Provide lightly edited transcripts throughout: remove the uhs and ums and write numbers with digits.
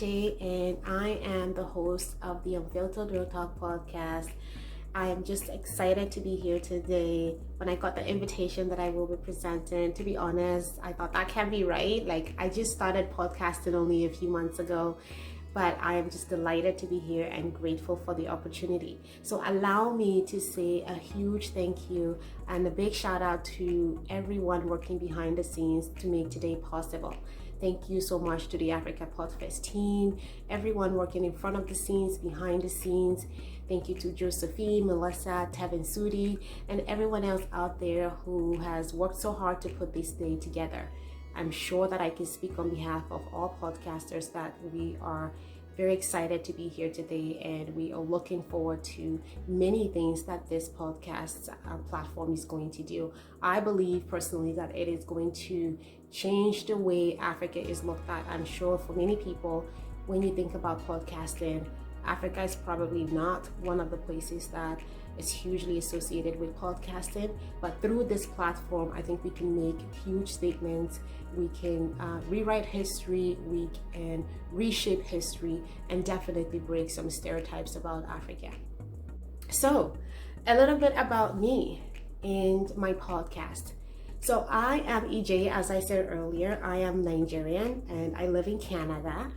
EJ, and I am the host of the Untitled Real Talk podcast. I am just excited to be here today. When I got the invitation that I will be presenting, to be honest, I thought that can't be right. Like, I just started podcasting only a few months ago, but I am just delighted to be here and grateful for the opportunity. So allow me to say a huge thank you and a big shout out to everyone working behind the scenes to make today possible. Thank you so much to the Africa PodFest team, everyone working in front of the scenes, behind the scenes. Thank you to Josephine, Melissa, Tevin Sudi, and everyone else out there who has worked so hard to put this day together. I'm sure that I can speak on behalf of all podcasters that we are very excited to be here today, and we are looking forward to many things that this podcast platform is going to do. I believe personally that it is going to change the way Africa is looked at. I'm sure for many people, when you think about podcasting, Africa is probably not one of the places that is hugely associated with podcasting, but through this platform, I think we can make huge statements. We can rewrite history, we can reshape history, and definitely break some stereotypes about Africa. So, a little bit about me and my podcast. So I am EJ, as I said earlier. I am Nigerian and I live in Canada.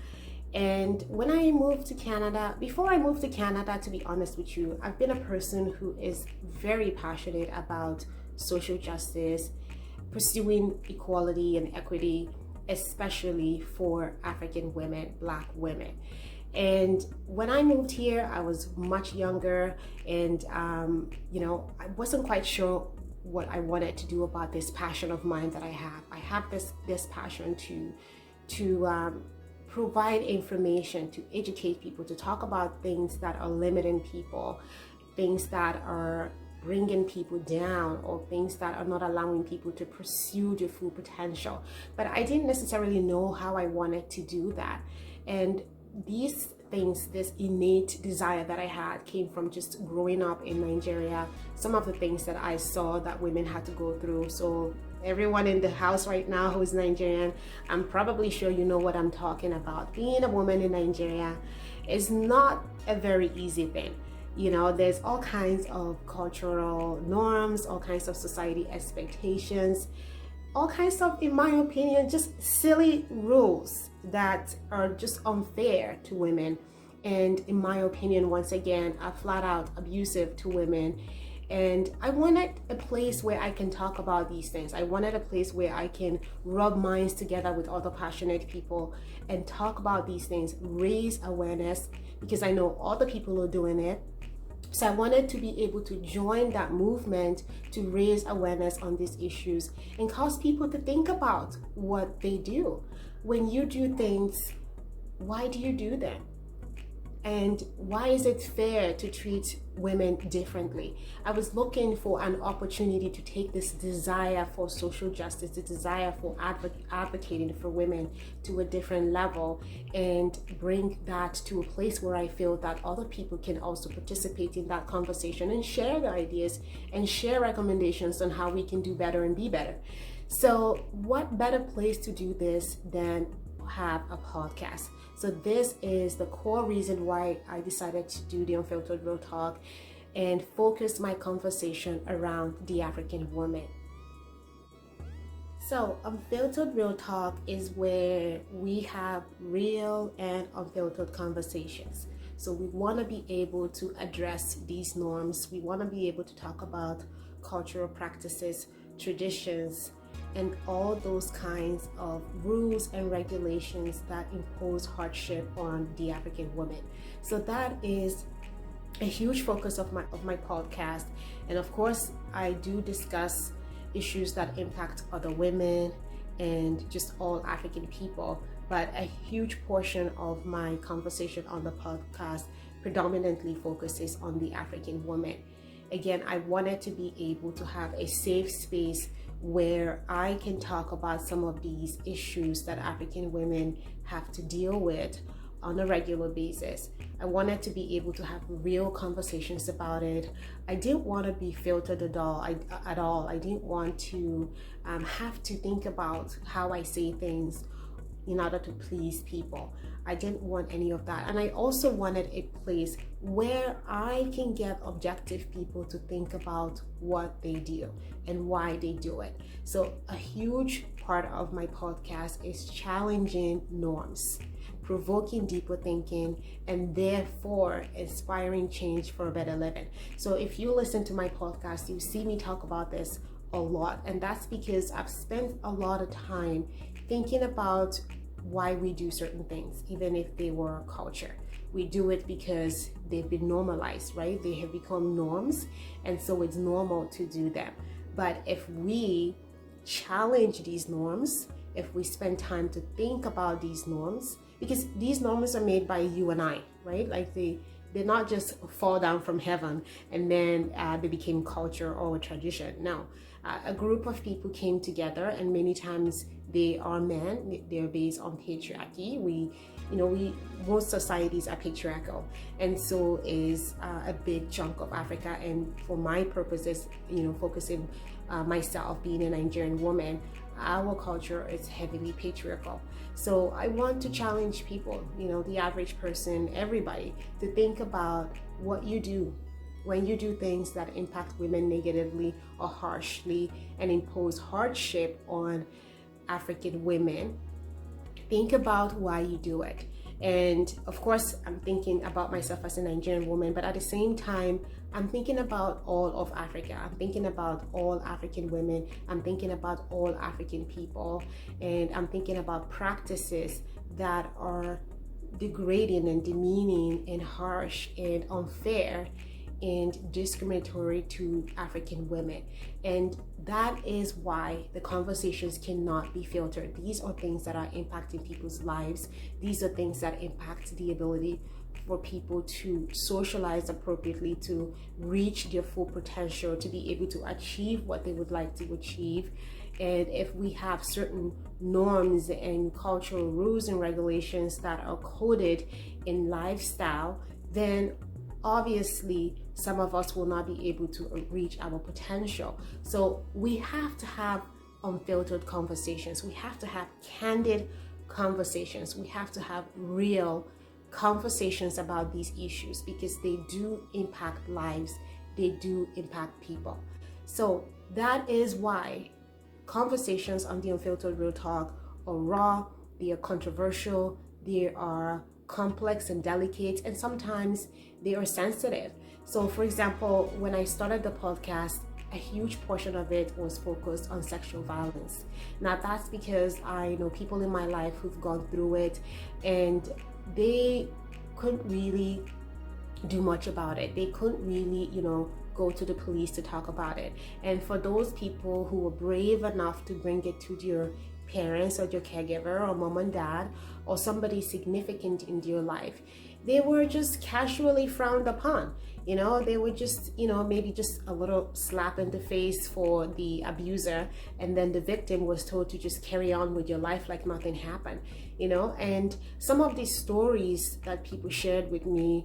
And when I moved to Canada, before I moved to Canada, to be honest with you, I've been a person who is very passionate about social justice, pursuing equality and equity, especially for African women, Black women. And when I moved here, I was much younger, and I wasn't quite sure what I wanted to do about this passion of mine that I have. I have this passion to provide information, to educate people, to talk about things that are limiting people, things that are bringing people down, or things that are not allowing people to pursue their full potential. But I didn't necessarily know how I wanted to do that. And these things, this innate desire that I had, came from just growing up in Nigeria, some of the things that I saw that women had to go through. So everyone in the house right now who is Nigerian, I'm probably sure you know what I'm talking about. Being a woman in Nigeria is not a very easy thing. You know, there's all kinds of cultural norms, all kinds of society expectations, all kinds of, in my opinion, just silly rules that are just unfair to women. And in my opinion, once again, are flat out abusive to women. And I wanted a place where I can talk about these things. I wanted a place where I can rub minds together with other passionate people and talk about these things, raise awareness, because I know other people are doing it. So I wanted to be able to join that movement to raise awareness on these issues and cause people to think about what they do. When you do things, why do you do them? And why is it fair to treat women differently? I was looking for an opportunity to take this desire for social justice, the desire for advocating for women to a different level, and bring that to a place where I feel that other people can also participate in that conversation and share their ideas and share recommendations on how we can do better and be better. So what better place to do this than have a podcast? So this is the core reason why I decided to do the Unfiltered Real Talk and focus my conversation around the African woman. So Unfiltered Real Talk is where we have real and unfiltered conversations. So we want to be able to address these norms. We want to be able to talk about cultural practices, traditions, and all those kinds of rules and regulations that impose hardship on the African woman. So that is a huge focus of my podcast. And of course, I do discuss issues that impact other women and just all African people. But a huge portion of my conversation on the podcast predominantly focuses on the African woman. Again, I wanted to be able to have a safe space where I can talk about some of these issues that African women have to deal with on a regular basis. I wanted to be able to have real conversations about it. I didn't want to be filtered at all. I didn't want to have to think about how I say things in order to please people. I didn't want any of that. And I also wanted a place where I can get objective people to think about what they do and why they do it. So a huge part of my podcast is challenging norms, provoking deeper thinking, and therefore inspiring change for a better living. So if you listen to my podcast, you see me talk about this a lot, and that's because I've spent a lot of time thinking about why we do certain things, even if they were a culture. We do it because they've been normalized, right? They have become norms, and so it's normal to do them. But if we challenge these norms, if we spend time to think about these norms, because these norms are made by you and I, right? Like they're not just fall down from heaven and then they became culture or a tradition. No, a group of people came together, and many times they are men. They're based on patriarchy. Most societies are patriarchal, and so is a big chunk of Africa. And for my purposes, focusing myself being a Nigerian woman, our culture is heavily patriarchal. So I want to challenge people, the average person, everybody, to think about what you do when you do things that impact women negatively or harshly and impose hardship on African women. Think about why you do it. And of course, I'm thinking about myself as a Nigerian woman, but at the same time, I'm thinking about all of Africa. I'm thinking about all African women. I'm thinking about all African people. And I'm thinking about practices that are degrading and demeaning and harsh and unfair and discriminatory to African women. And that is why the conversations cannot be filtered. These are things that are impacting people's lives. These are things that impact the ability for people to socialize appropriately, to reach their full potential, to be able to achieve what they would like to achieve. And if we have certain norms and cultural rules and regulations that are coded in lifestyle, then obviously some of us will not be able to reach our potential. So we have to have unfiltered conversations. We have to have candid conversations. We have to have real conversations about these issues, because they do impact lives. They do impact people. So that is why conversations on the Unfiltered Real Talk are raw, they are controversial, they are complex and delicate, and sometimes they are sensitive. So for example, when I started the podcast, a huge portion of it was focused on sexual violence. Now that's because I know people in my life who've gone through it, and they couldn't really do much about it. They couldn't really, go to the police to talk about it. And for those people who were brave enough to bring it to their parents or their caregiver or mom and dad or somebody significant in their life, they were just casually frowned upon. They would just, maybe just a little slap in the face for the abuser, and then the victim was told to just carry on with your life like nothing happened, and some of these stories that people shared with me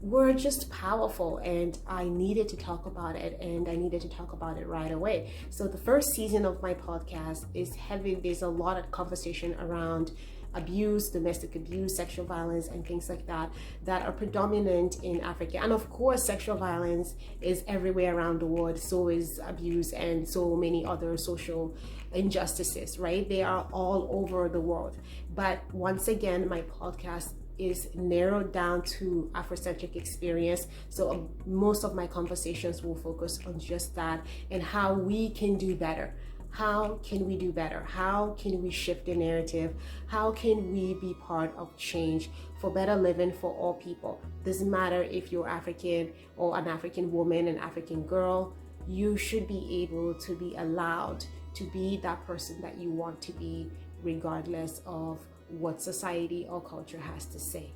were just powerful, and I needed to talk about it, and I needed to talk about it right away. So the first season of my podcast is heavy. There's a lot of conversation around abuse, domestic abuse, sexual violence, and things like that are predominant in Africa. And of course, sexual violence is everywhere around the world. So is abuse and so many other social injustices, right? They are all over the world. But once again, my podcast is narrowed down to Afrocentric experience. So most of my conversations will focus on just that and how we can do better. How can we do better? How can we shift the narrative? How can we be part of change for better living for all people? Doesn't matter if you're African or an African woman, an African girl, you should be able to be allowed to be that person that you want to be, regardless of what society or culture has to say.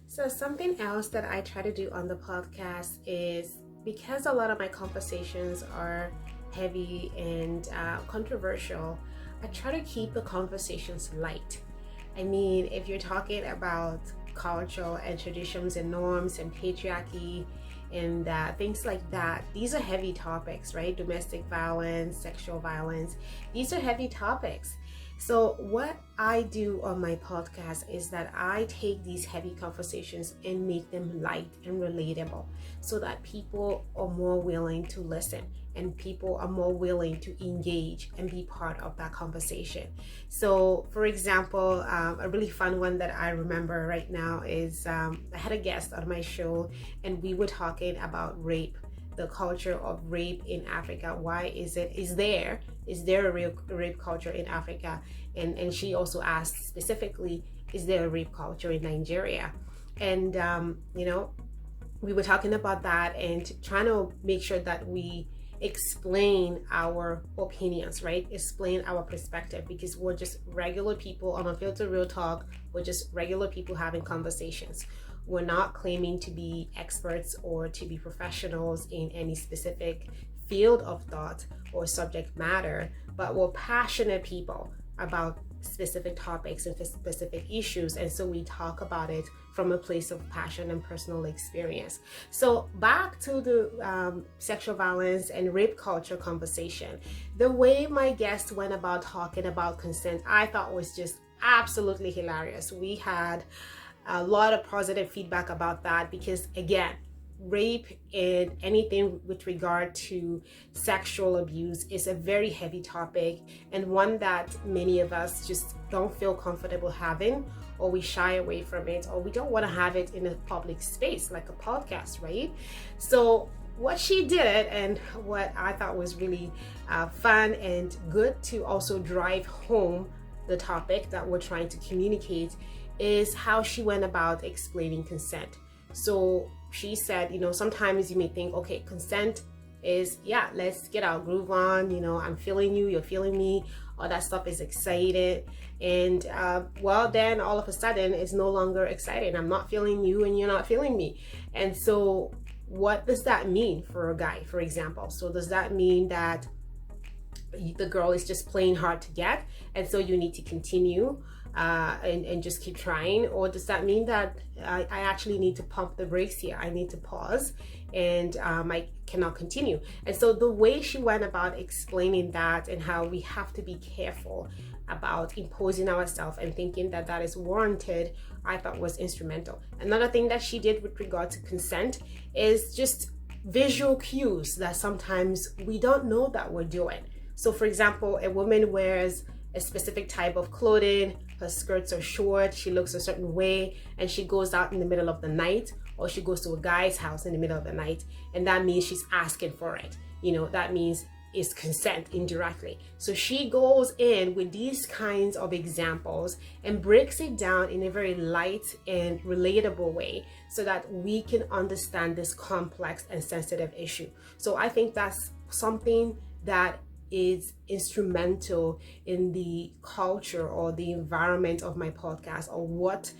So something else that I try to do on the podcast is, because a lot of my conversations are heavy and controversial, I try to keep the conversations light. I mean, if you're talking about culture and traditions and norms and patriarchy and things like that. These are heavy topics, right? Domestic violence, sexual violence. These are heavy topics. So what I do on my podcast is that I take these heavy conversations and make them light and relatable so that people are more willing to listen and people are more willing to engage and be part of that conversation. So for example, a really fun one that I remember right now is I had a guest on my show and we were talking about rape, the culture of rape in Africa. Why is there a real rape culture in Africa? And she also asked specifically, is there a rape culture in Nigeria? And we were talking about that and trying to make sure that we explain our opinions, right? Explain our perspective, because we're just regular people on Unfiltered Real Talk. We're just regular people having conversations. We're not claiming to be experts or to be professionals in any specific field of thought or subject matter, but we're passionate people about specific topics and specific issues, and so we talk about it from a place of passion and personal experience. So back to the sexual violence and rape culture conversation. The way my guest went about talking about consent, I thought was just absolutely hilarious. We had a lot of positive feedback about that because, again, rape and anything with regard to sexual abuse is a very heavy topic and one that many of us just don't feel comfortable having, or we shy away from it, or we don't want to have it in a public space like a podcast, right? So what she did, and what I thought was really fun and good to also drive home the topic that we're trying to communicate, is how she went about explaining consent. So she said, sometimes you may think, okay, consent is, yeah, let's get our groove on, I'm feeling you, you're feeling me, all that stuff is excited. And then all of a sudden it's no longer exciting. I'm not feeling you and you're not feeling me. And so what does that mean for a guy, for example? So does that mean that the girl is just playing hard to get and so you need to continue and just keep trying? Or does that mean that I actually need to pump the brakes here? I need to pause and I cannot continue. And so the way she went about explaining that and how we have to be careful about imposing ourselves and thinking that that is warranted, I thought was instrumental. Another thing that she did with regard to consent is just visual cues that sometimes we don't know that we're doing. So for example, a woman wears a specific type of clothing, her skirts are short, she looks a certain way, and she goes out in the middle of the night, or she goes to a guy's house in the middle of the night, and that means she's asking for it. That means it's consent indirectly. So she goes in with these kinds of examples and breaks it down in a very light and relatable way so that we can understand this complex and sensitive issue. So I think that's something that is instrumental in the culture or the environment of my podcast, or what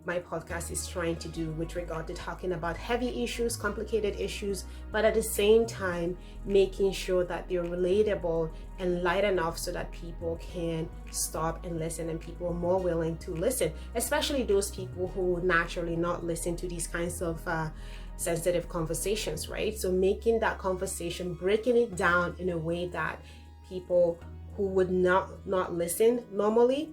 my podcast is trying to do with regard to talking about heavy issues, complicated issues, but at the same time making sure that they're relatable and light enough so that people can stop and listen, and people are more willing to listen, especially those people who would naturally not listen to these kinds of sensitive conversations, right? So making that conversation, breaking it down in a way that people who would not listen normally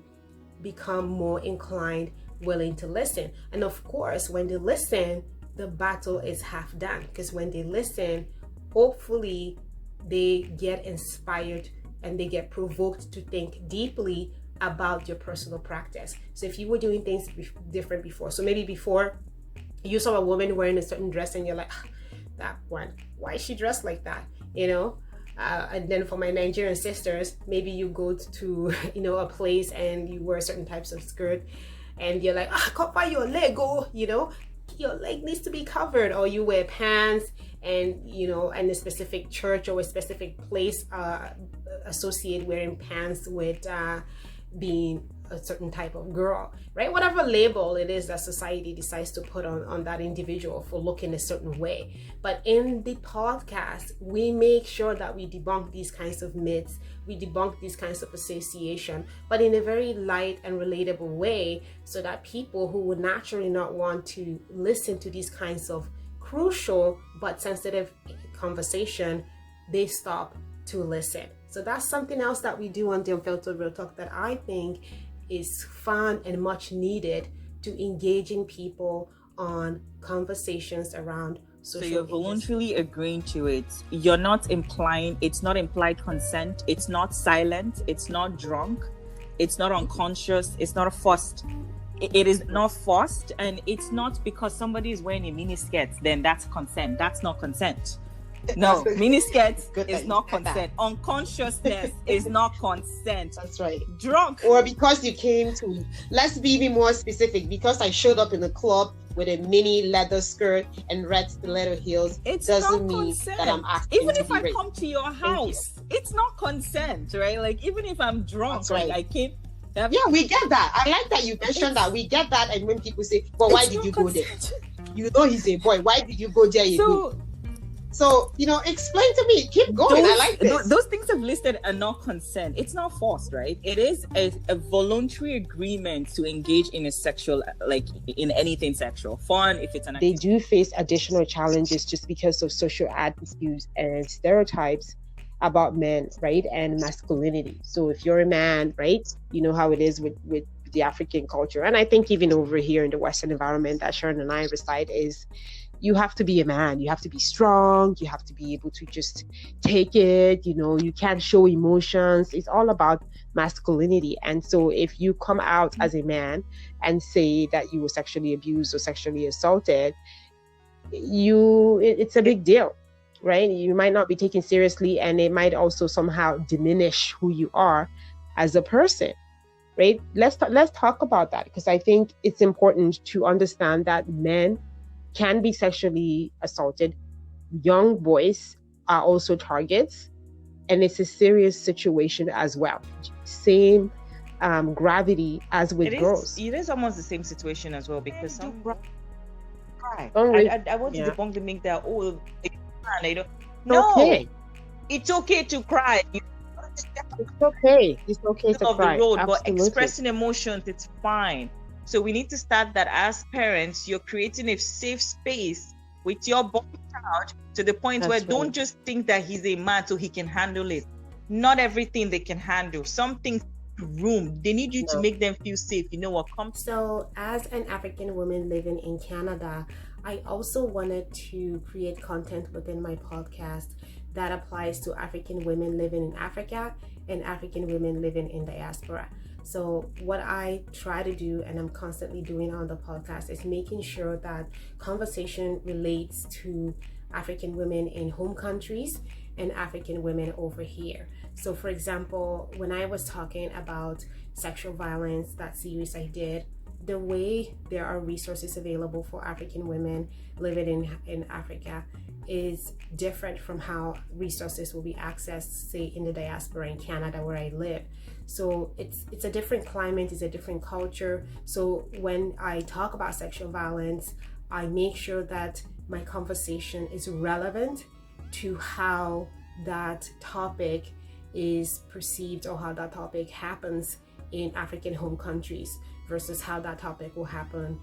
become more inclined, willing to listen. And of course, when they listen, the battle is half done, because when they listen, hopefully they get inspired and they get provoked to think deeply about your personal practice. So if you were doing things different before, so maybe before you saw a woman wearing a certain dress and you're like, that one, why is she dressed like that? And then for my Nigerian sisters, maybe you go to a place and you wear certain types of skirt and you're like, cover your leg, your leg needs to be covered. Or you wear pants and in a specific church or a specific place associate wearing pants with being a certain type of girl, right? Whatever label it is that society decides to put on that individual for looking a certain way. But in the podcast, we make sure that we debunk these kinds of myths, we debunk these kinds of association, but in a very light and relatable way, so that people who would naturally not want to listen to these kinds of crucial but sensitive conversation, they stop to listen. So that's something else that we do on the Unfiltered Real Talk that I think is fun and much needed to engaging people on conversations around social. So you're voluntarily agreeing to it. You're not implying, it's not implied consent, it's not silent, it's not drunk, it's not unconscious, it's not forced. It is not forced, and it's not because somebody is wearing a mini skirt, then that's consent. That's not consent. No, miniskirt is not consent. Unconsciousness is not consent. That's right. Drunk. Or because you came to, let's be even more specific, because I showed up in the club with a mini leather skirt and red stiletto heels, it doesn't mean consent. That I'm asking. Even if I raped. come to your house, it's not consent, right? Like, even if I'm drunk, right. I came. Yeah, we get that. I like that you mentioned that. We get that. And when people say, but why did you go there? You know he's a boy. Why did you go there? So, explain to me. Keep going. I like this. Those things I've listed are not consent. It's not forced, right? It is a voluntary agreement to engage in a sexual, like in anything sexual. Fun, if it's an activity. They do face additional challenges just because of social attitudes and stereotypes about men, right? And masculinity. So if you're a man, right, you know how it is with the African culture. And I think even over here in the Western environment that Sharon and I reside is, you have to be a man, you have to be strong, you have to be able to just take it, you can't show emotions. It's all about masculinity. And so if you come out as a man and say that you were sexually abused or sexually assaulted, it's a big deal, right? You might not be taken seriously, and it might also somehow diminish who you are as a person, right? Let's talk about that, because I think it's important to understand that men can be sexually assaulted. Young boys are also targets, and it's a serious situation as well. Same gravity as with girls. It is almost the same situation as well, because some cry. I want to debunk the myth that okay. It's okay to cry. It's okay. It's okay to cry. But expressing emotions, it's fine. So we need to start that as parents, you're creating a safe space with your born child to the point where don't just think that he's a man so he can handle it. Not everything they can handle. Some things room. They need you to make them feel safe. You know what comes. So as an African woman living in Canada, I also wanted to create content within my podcast that applies to African women living in Africa and African women living in diaspora. So what I try to do, and I'm constantly doing on the podcast, is making sure that conversation relates to African women in home countries and African women over here. So for example, when I was talking about sexual violence, that series I did, the way there are resources available for African women living in Africa is different from how resources will be accessed, say, in the diaspora in Canada where I live. So it's a different climate, it's a different culture. So when I talk about sexual violence, I make sure that my conversation is relevant to how that topic is perceived or how that topic happens in African home countries versus how that topic will happen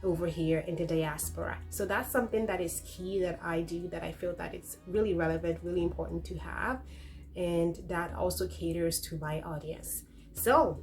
over here in the diaspora. So that's something that is key that I do, that I feel that it's really relevant, really important to have, and that also caters to my audience. So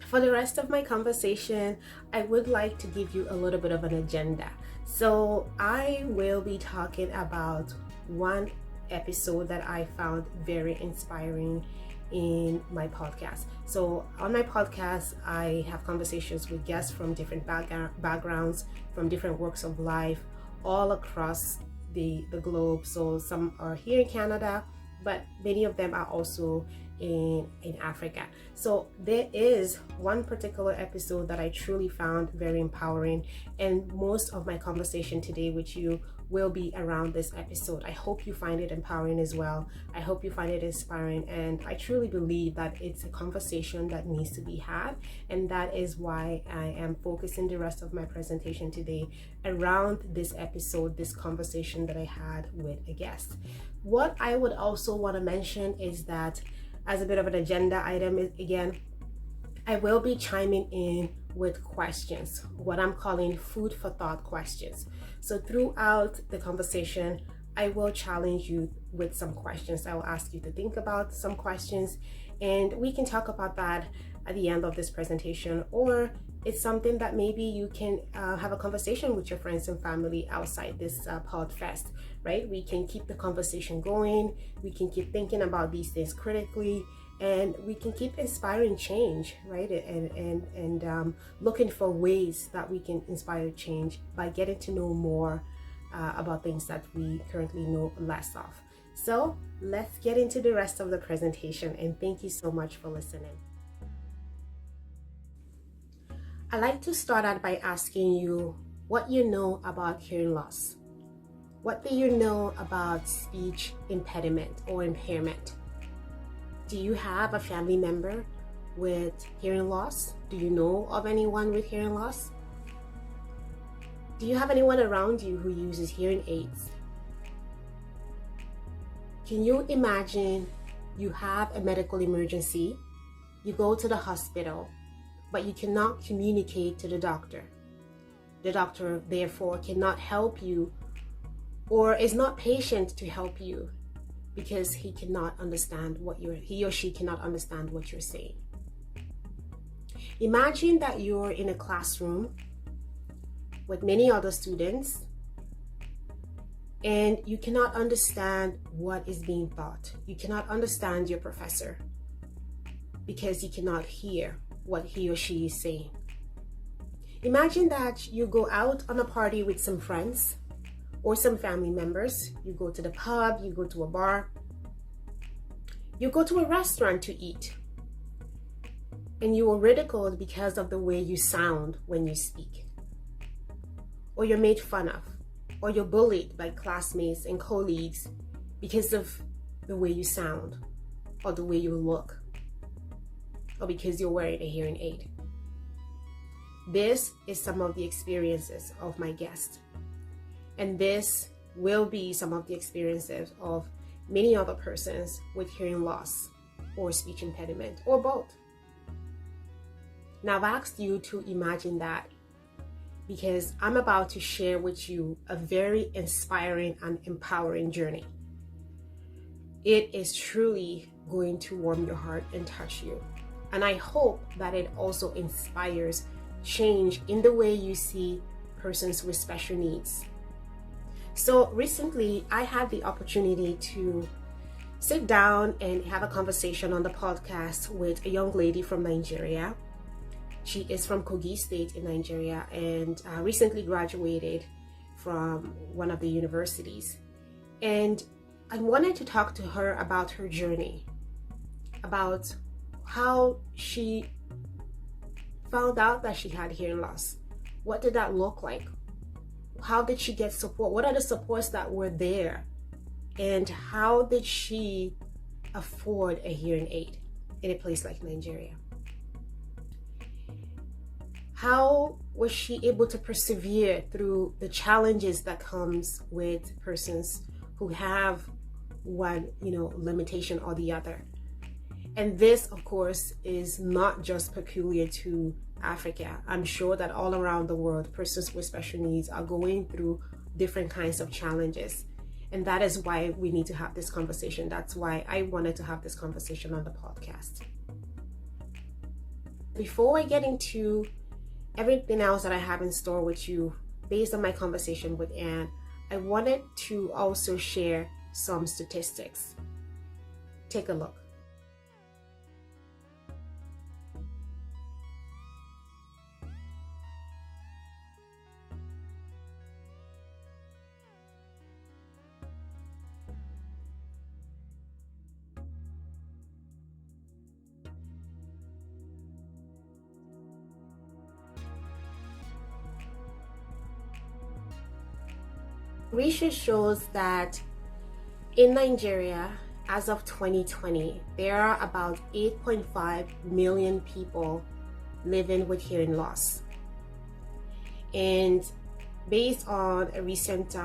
for the rest of my conversation, I would like to give you a little bit of an agenda. So I will be talking about one episode that I found very inspiring in my podcast. So on my podcast, I have conversations with guests from different backgrounds, from different walks of life, all across the globe. So some are here in Canada, but many of them are also in Africa. So there is one particular episode that I truly found very empowering, and most of my conversation today with you will be around this episode. I hope you find it empowering as well. I hope you find it inspiring, and I truly believe that it's a conversation that needs to be had, and that is why I am focusing the rest of my presentation today around this episode, this conversation that I had with a guest. What I would also want to mention is that, as a bit of an agenda item, is again, I will be chiming in with questions, what I'm calling food for thought questions. So throughout the conversation, I will challenge you with some questions. I will ask you to think about some questions, and we can talk about that at the end of this presentation, or it's something that maybe you can have a conversation with your friends and family outside this PodFest, right? We can keep the conversation going. We can keep thinking about these things critically, and we can keep inspiring change, right? And looking for ways that we can inspire change by getting to know more about things that we currently know less of. So let's get into the rest of the presentation, and thank you so much for listening. I'd like to start out by asking you what you know about hearing loss. What do you know about speech impediment or impairment? Do you have a family member with hearing loss? Do you know of anyone with hearing loss? Do you have anyone around you who uses hearing aids? Can you imagine you have a medical emergency, you go to the hospital, but you cannot communicate to the doctor. The doctor, therefore, cannot help you or is not patient to help you because he or she cannot understand what you're saying. Imagine that you're in a classroom with many other students and you cannot understand what is being taught. You cannot understand your professor because you cannot hear what he or she is saying. Imagine that you go out on a party with some friends or some family members. You go to the pub, you go to a bar, you go to a restaurant to eat, and you are ridiculed because of the way you sound when you speak, or you're made fun of, or you're bullied by classmates and colleagues because of the way you sound or the way you look, or because you're wearing a hearing aid. This is some of the experiences of my guest, and this will be some of the experiences of many other persons with hearing loss or speech impediment, or both. Now, I've asked you to imagine that because I'm about to share with you a very inspiring and empowering journey. It is truly going to warm your heart and touch you. And I hope that it also inspires change in the way you see persons with special needs. So recently, I had the opportunity to sit down and have a conversation on the podcast with a young lady from Nigeria. She is from Kogi State in Nigeria and recently graduated from one of the universities. And I wanted to talk to her about her journey, about how she found out that she had hearing loss. What did that look like? How did she get support? What are the supports that were there? And how did she afford a hearing aid in a place like Nigeria? How was she able to persevere through the challenges that comes with persons who have one, limitation or the other? And this, of course, is not just peculiar to Africa. I'm sure that all around the world, persons with special needs are going through different kinds of challenges. And that is why we need to have this conversation. That's why I wanted to have this conversation on the podcast. Before I get into everything else that I have in store with you, based on my conversation with Anne, I wanted to also share some statistics. Take a look. Research shows that in Nigeria, as of 2020, there are about 8.5 million people living with hearing loss. And based on a recent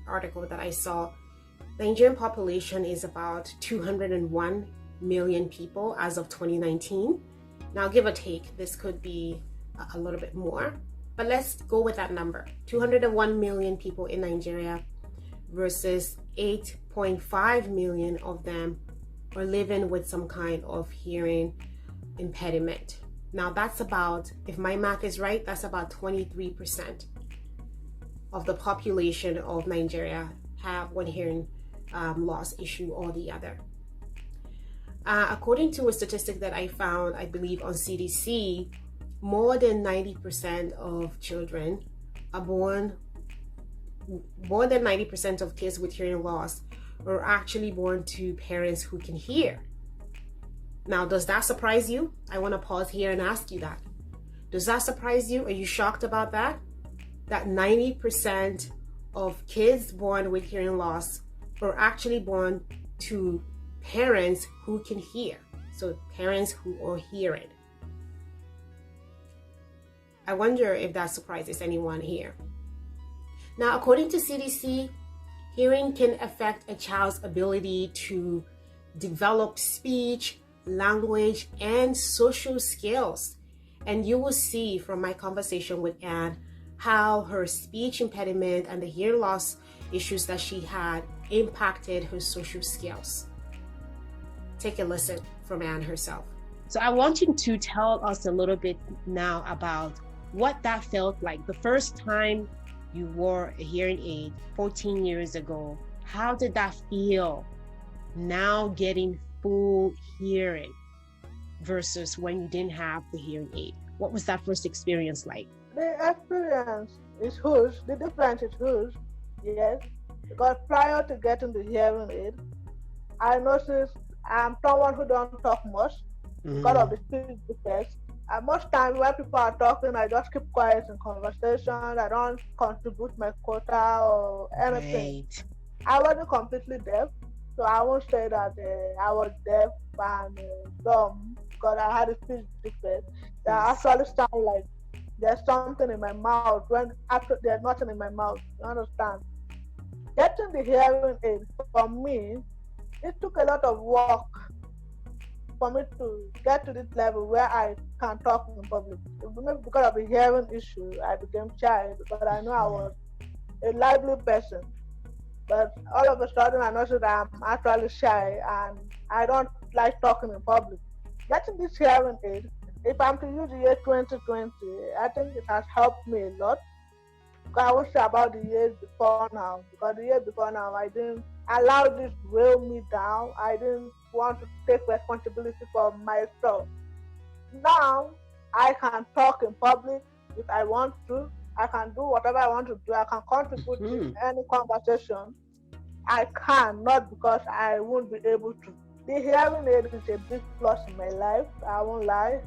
article that I saw, the Nigerian population is about 201 million people as of 2019. Now, give or take, this could be a little bit more, but let's go with that number. 201 million people in Nigeria versus 8.5 million of them are living with some kind of hearing impediment. Now, that's about, if my math is right, that's about 23% of the population of Nigeria have one hearing loss issue or the other. According to a statistic that I found, I believe on CDC, more than 90% of children are born, more than 90% of kids with hearing loss are actually born to parents who can hear. Now, does that surprise you? I want to pause here and ask you that. Does that surprise you? Are you shocked about that? That 90% of kids born with hearing loss are actually born to parents who can hear. So parents who are hearing. I wonder if that surprises anyone here. Now, according to CDC, hearing can affect a child's ability to develop speech, language, and social skills. And you will see from my conversation with Anne how her speech impediment and the hearing loss issues that she had impacted her social skills. Take a listen from Anne herself. So I want you to tell us a little bit now about what that felt like the first time you wore a hearing aid 14 years ago. How did that feel now getting full hearing versus when you didn't have the hearing aid? What was that first experience like? The experience is huge. The difference is huge, yes. Because prior to getting the hearing aid, I noticed I'm someone who don't talk much because of the speech defects. And most times when people are talking, I just keep quiet in conversation. I don't contribute my quota or anything. Right. I wasn't completely deaf, so I won't say that I was deaf and dumb because I had a speech defect. That actually sound like there's something in my mouth when after there's nothing in my mouth. You understand? Getting the hearing aid for me, it took a lot of work for me to get to this level where I can talk in public. Because of the hearing issue, I became shy because I know I was a lively person. But all of a sudden, I noticed that I'm actually shy and I don't like talking in public. Getting this hearing aid, if I'm to use the year 2020, I think it has helped me a lot. I won't say about the years before now, because the year before now, I didn't allow this to weigh me down. I didn't want to take responsibility for myself. Now, I can talk in public if I want to. I can do whatever I want to do. I can contribute in any conversation. I can, not because I won't be able to. The hearing aid is a big plus in my life. I won't lie.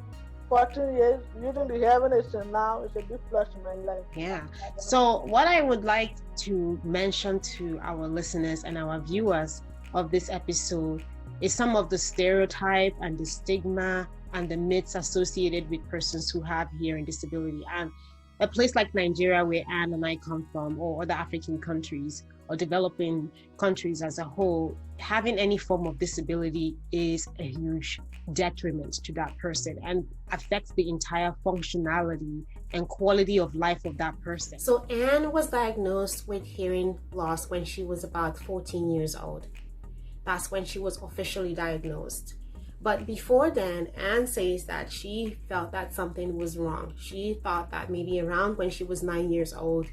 14 years using the hearing aid till now is a big plus in my life. Yeah. So what I would like to mention to our listeners and our viewers of this episode is some of the stereotype and the stigma and the myths associated with persons who have hearing disability. And a place like Nigeria, where Anne and I come from, or other African countries or developing countries as a whole, having any form of disability is a huge detriment to that person and affects the entire functionality and quality of life of that person. So Anne was diagnosed with hearing loss when she was about 14 years old. That's when she was officially diagnosed. But before then, Anne says that she felt that something was wrong. She thought that maybe around when she was 9 years old,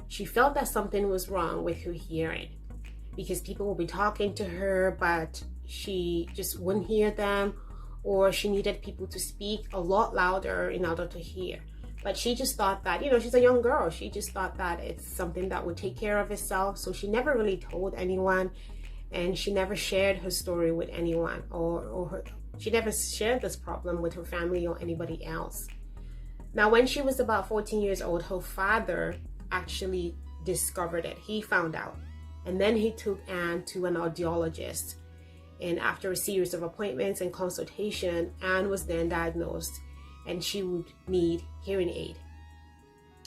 she felt that something was wrong with her hearing because people would be talking to her, but she just wouldn't hear them, or she needed people to speak a lot louder in order to hear. But she just thought that, she's a young girl. She just thought that it's something that would take care of itself. So she never really told anyone, and she never shared her story with anyone, she never shared this problem with her family or anybody else. Now, when she was about 14 years old, her father actually discovered it. He found out. And then he took Anne to an audiologist. And after a series of appointments and consultation, Anne was then diagnosed and she would need hearing aid.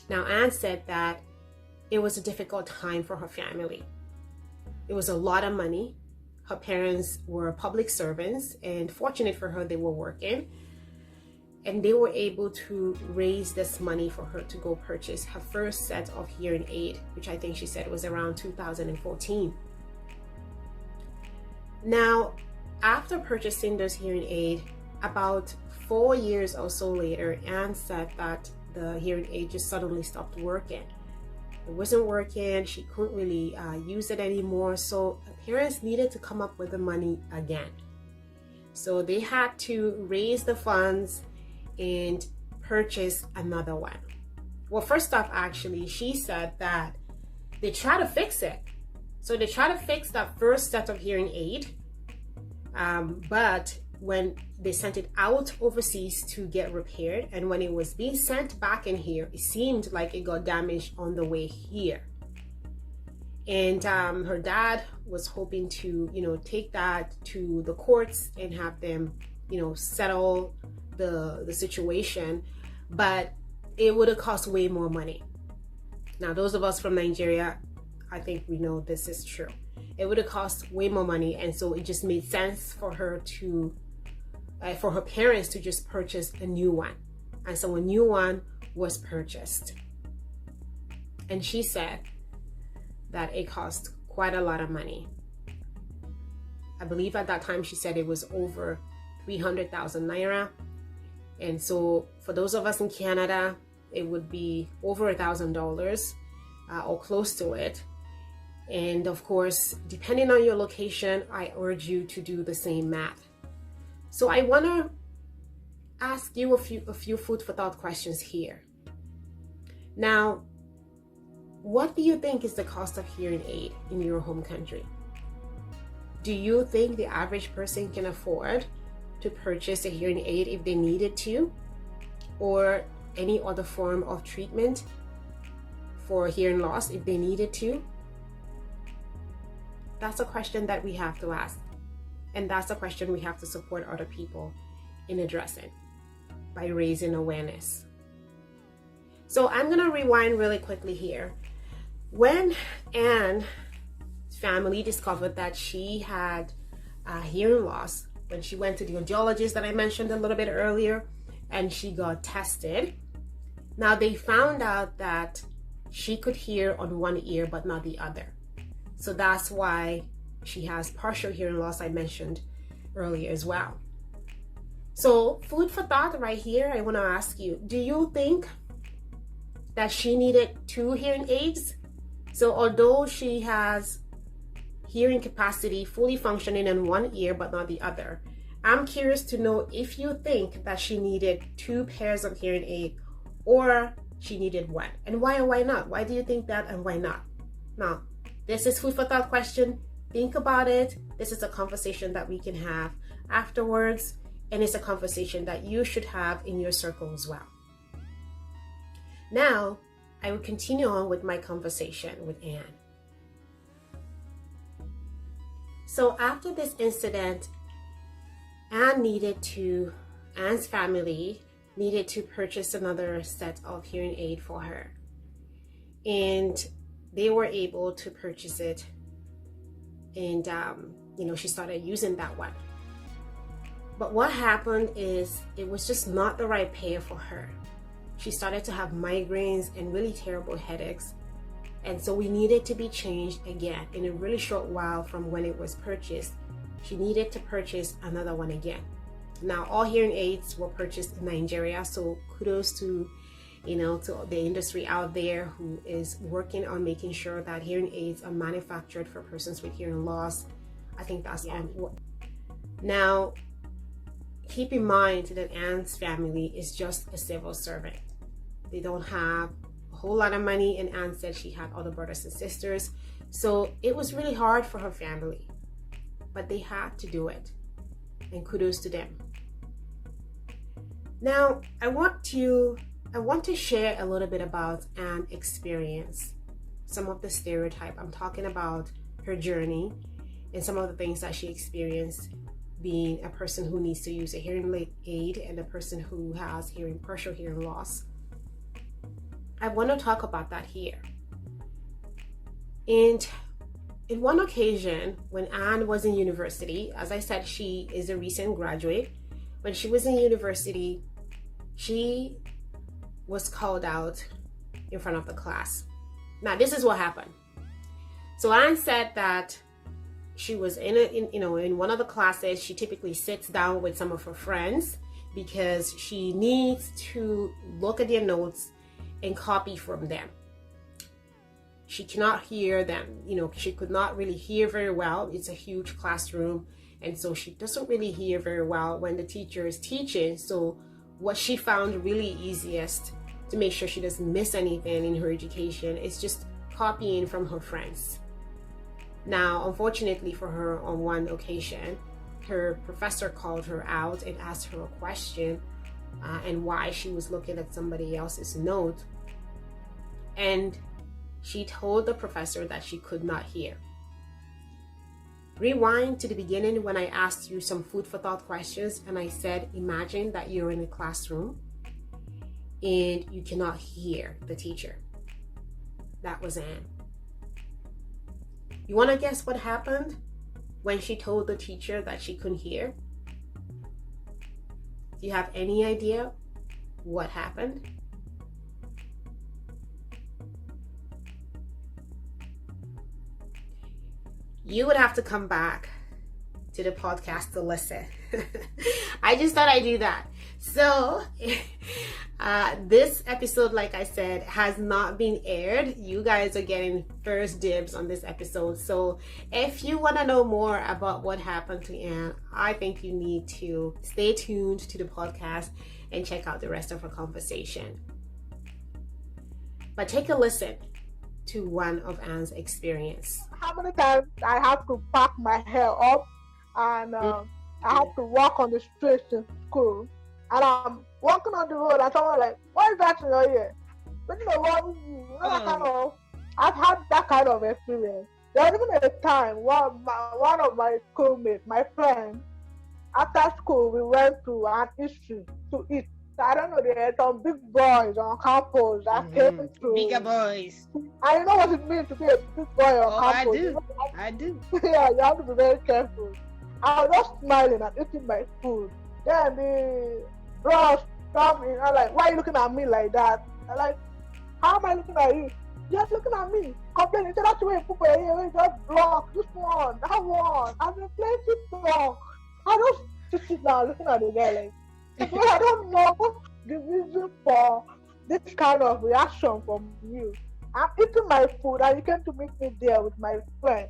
Now, Anne said that it was a difficult time for her family. It was a lot of money. Her parents were public servants, and fortunate for her, they were working. And they were able to raise this money for her to go purchase her first set of hearing aid, which I think she said was around 2014. Now, after purchasing those hearing aid, about 4 years or so later, Anne said that the hearing aid just suddenly stopped working. It wasn't working. She couldn't really use it anymore. So her parents needed to come up with the money again. So they had to raise the funds and purchase another one. Well, first off, actually, she said that they tried to fix it. So they tried to fix that first set of hearing aid, but when they sent it out overseas to get repaired, and when it was being sent back in here, it seemed like it got damaged on the way here. And her dad was hoping to, take that to the courts and have them, settle the situation, but it would have cost way more money. Now, those of us from Nigeria, I think we know this is true. It would have cost way more money, and so it just made sense for her for her parents to just purchase a new one. And so a new one was purchased. And she said that it cost quite a lot of money. I believe at that time she said it was over 300,000 naira. And so for those of us in Canada, it would be over $1,000 or close to it. And of course, depending on your location, I urge you to do the same math. So I want to ask you a few food for thought questions here. Now, what do you think is the cost of hearing aid in your home country? Do you think the average person can afford to purchase a hearing aid if they needed to, or any other form of treatment for hearing loss if they needed to? That's a question that we have to ask. And that's a question we have to support other people in addressing by raising awareness. So I'm going to rewind really quickly here. When Anne's family discovered that she had hearing loss, when she went to the audiologist that I mentioned a little bit earlier, and she got tested, now they found out that she could hear on one ear but not the other. So that's why she has partial hearing loss, I mentioned earlier as well. So food for thought right here, I want to ask you, do you think that she needed 2 hearing aids? So although she has hearing capacity fully functioning in one ear but not the other, I'm curious to know if you think that she needed 2 pairs of hearing aid or she needed 1. And why or why not? Why do you think that and why not? Now, this is food for thought question. Think about it. This is a conversation that we can have afterwards, and it's a conversation that you should have in your circle as well. Now, I will continue on with my conversation with Anne. So after this incident, Anne's family needed to purchase another set of hearing aid for her. And they were able to purchase it, and she started using that one. But what happened is it was just not the right pair for her. She started to have migraines and really terrible headaches, and so we needed to be changed again in a really short while from when it was purchased. She needed to purchase another one again. Now, all hearing aids were purchased in Nigeria, so kudos to to the industry out there who is working on making sure that hearing aids are manufactured for persons with hearing loss. I think that's important. Now, keep in mind that Anne's family is just a civil servant. They don't have a whole lot of money, and Anne said she had other brothers and sisters. So it was really hard for her family, but they had to do it, and kudos to them. Now, I want to share a little bit about Anne's experience. some of the stereotype. I'm talking about her journey and some of the things that she experienced being a person who needs to use a hearing aid and a person who has partial hearing loss. I want to talk about that here. And in one occasion, when Anne was in university, as I said, she is a recent graduate. When she was in university, she was called out in front of the class. Now, this is what happened. So Anne said that she was in one of the classes. She typically sits down with some of her friends because she needs to look at their notes and copy from them. She cannot hear them. She could not really hear very well. It's a huge classroom, and so she doesn't really hear very well when the teacher is teaching. So what she found really easiest to make sure she doesn't miss anything in her education is just copying from her friends. Now, unfortunately for her, on one occasion, her professor called her out and asked her a question and why she was looking at somebody else's note. And she told the professor that she could not hear. Rewind to the beginning when I asked you some food for thought questions and I said, imagine that you're in a classroom and you cannot hear the teacher. That was Anne. You want to guess what happened when she told the teacher that she couldn't hear? Do you have any idea what happened? You would have to come back to the podcast to listen. I just thought I'd do that. So this episode, like I said, has not been aired. You guys are getting first dibs on this episode. So if you want to know more about what happened to Anne, I think you need to stay tuned to the podcast and check out the rest of our conversation. But take a listen to one of Anne's experience. How many times I have to pack my hair up and I have to walk on the streets in school, and I'm walking on the road and someone like, what is that in your ear? That kind of, I've had that kind of experience. There was even a time one of my schoolmates, my friend, after school we went to an history to eat. I don't know, there are some big boys on campus that came through. Bigger boys. I know what it means to be a big boy on campus. I do. Yeah, you have to be very careful. I was just smiling and eating my food. Then the bros stopped me. I'm like, why are you looking at me like that? I'm like, how am I looking at you? Just looking at me, complaining. That's the way you put my ear. Just block this one, that one. I've been playing TikTok. I just sit down looking at the guy like, well, I don't know what's the reason for this kind of reaction from you. I'm eating my food and you came to meet me there with my friend.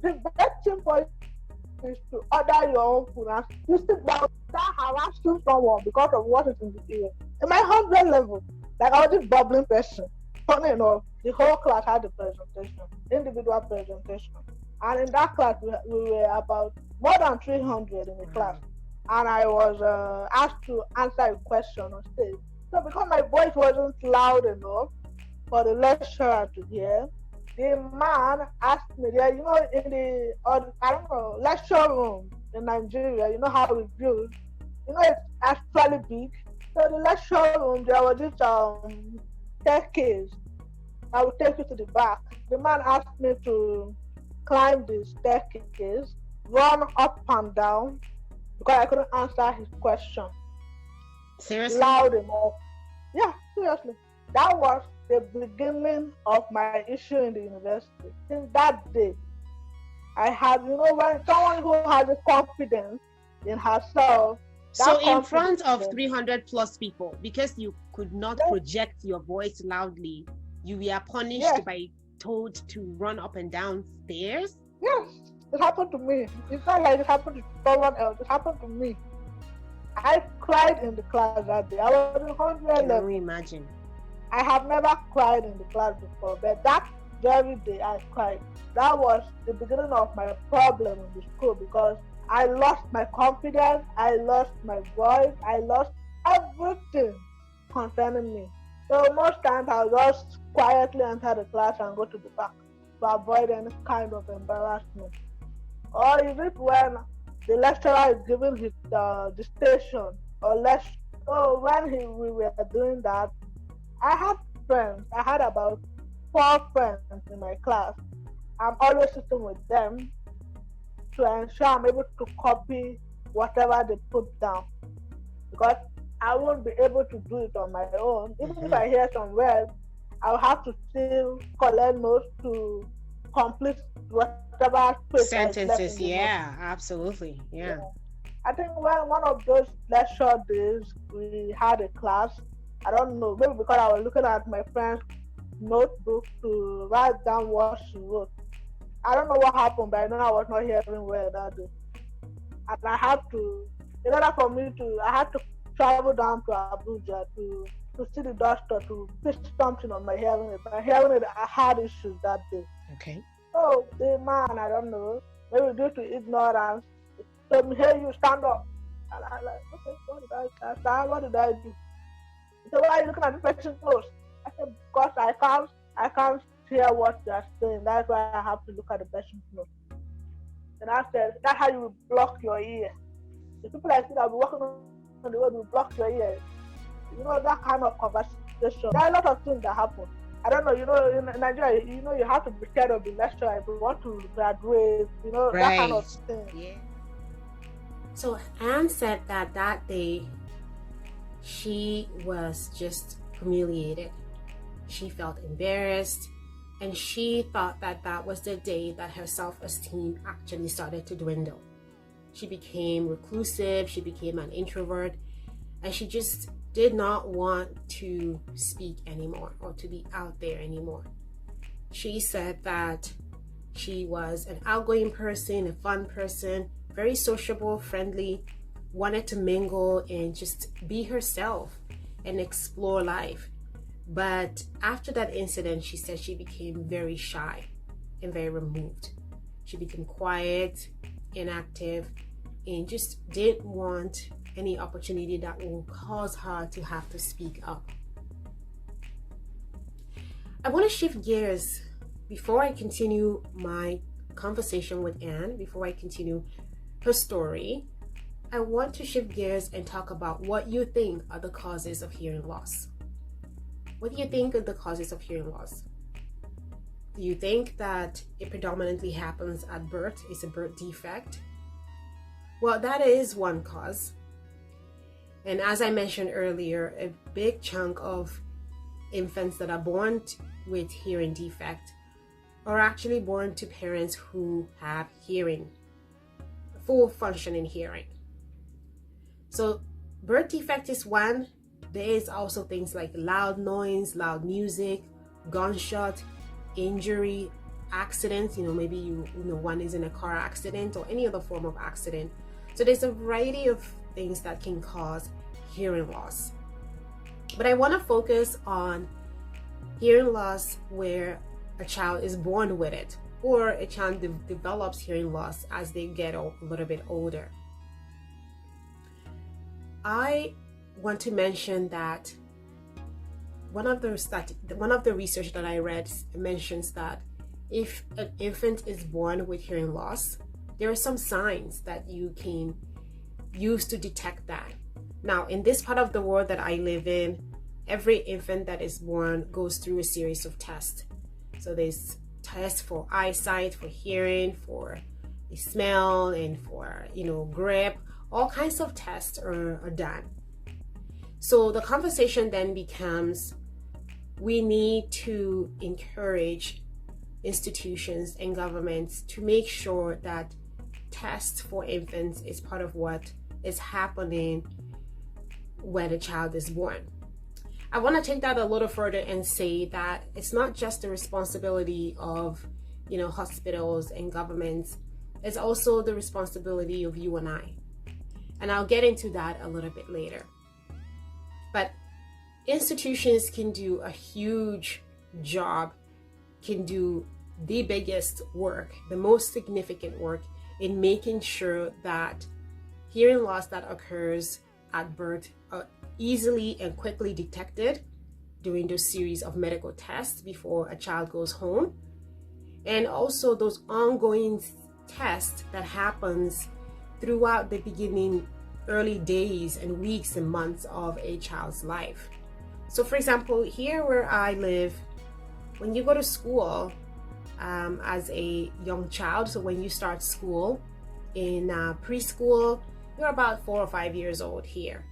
The best thing for you is to order your own food and you sit down, start harassing someone because of what is in the ear. In my 100 level, like I was this bubbling person. Funny enough, the whole class had a presentation, individual presentation. And in that class, we were about more than 300 in the class. And I was asked to answer a question on stage. So because my voice wasn't loud enough for the lecturer to hear, the man asked me there, in the, lecture room in Nigeria, you know how it's built. It's actually big. So the lecture room, there was this staircase. I will take you to the back. The man asked me to climb the staircase, run up and down, because I couldn't answer his question. Seriously? Loud enough. Yeah, seriously. That was the beginning of my issue in the university. Since that day, I had, when someone who has a confidence in herself. So in front of 300 plus people, because you could not project your voice loudly, you were punished by told to run up and down stairs? Yes. It happened to me. It's not like it happened to someone else. It happened to me. I cried in the class that day. I was in 100 level. Can you imagine? I have never cried in the class before, but that very day I cried. That was the beginning of my problem in the school because I lost my confidence, I lost my voice, I lost everything concerning me. So most times I'll just quietly enter the class and go to the back to avoid any kind of embarrassment. Or is it when the lecturer is giving his dissertation or lecture? So when we were doing that, I had friends. I had about 4 friends in my class. I'm always sitting with them to ensure I'm able to copy whatever they put down, because I won't be able to do it on my own. Even if I hear some words, I'll have to still collect notes to complete whatever space is left in Sentences, the notes. yeah, absolutely. Yeah. I think when one of those lecture days we had a class, I don't know, maybe because I was looking at my friend's notebook to write down what she wrote. I don't know what happened, but I know I was not hearing well that day. And I had to, in order for me to, I had to travel down to Abuja to see the doctor to fix something on my hearing aid. My hearing aid, I had issues that day. Okay. So the man, I don't know, maybe due to ignorance, told me, hey, you stand up. And I like, okay, what did I stand? What did I do? He said, why are you looking at the person's nose? I said, because I can't hear what they're saying. That's why I have to look at the person's nose. And I said, that's how you block your ear. The people like you that will be walking on the road will block your ear. You know, that kind of conversation. There are a lot of things that happen. I don't know, you know, in Nigeria, you know, you have to be scared of the lecturer if you want to graduate, you know, that kind of thing. Yeah. So Anne said that that day she was just humiliated. She felt embarrassed, and she thought that that was the day that her self-esteem actually started to dwindle. She became reclusive, she became an introvert, and she just did not want to speak anymore or to be out there anymore. She said that she was an outgoing person, a fun person, very sociable, friendly, wanted to mingle and just be herself and explore life. But after that incident, she said she became very shy and very removed. She became quiet, inactive, and just didn't want any opportunity that will cause her to have to speak up. I want to shift gears before I continue my conversation with Anne, before I continue her story. I want to shift gears and talk about what you think are the causes of hearing loss. What do you think are the causes of hearing loss? Do you think that it predominantly happens at birth? It's a birth defect? Well, that is one cause. And as I mentioned earlier, a big chunk of infants that are born with hearing defect are actually born to parents who have hearing, full functioning hearing. So birth defect is one. There is also things like loud noise, loud music, gunshot, injury, accidents. You know, maybe you know one is in a car accident or any other form of accident. So there's a variety of things that can cause hearing loss. But I want to focus on hearing loss where a child is born with it, or a child develops hearing loss as they get a little bit older. I want to mention that one of the research that I read mentions that if an infant is born with hearing loss, there are some signs that you can use to detect that. Now, in this part of the world that I live in, every infant that is born goes through a series of tests. So there's tests for eyesight, for hearing, for the smell, and for, grip. All kinds of tests are done. So the conversation then becomes, we need to encourage institutions and governments to make sure that tests for infants is part of what is happening when a child is born. I want to take that a little further and say that it's not just the responsibility of, hospitals and governments. It's also the responsibility of you and I. And I'll get into that a little bit later. But institutions can do a huge job, can do the biggest work, the most significant work in making sure that hearing loss that occurs at birth are easily and quickly detected doing those series of medical tests before a child goes home, and also those ongoing tests that happens throughout the beginning early days and weeks and months of a child's life. So for example, here where I live, when you go to school as a young child, so when you start school in preschool, you're about 4 or 5 years old here.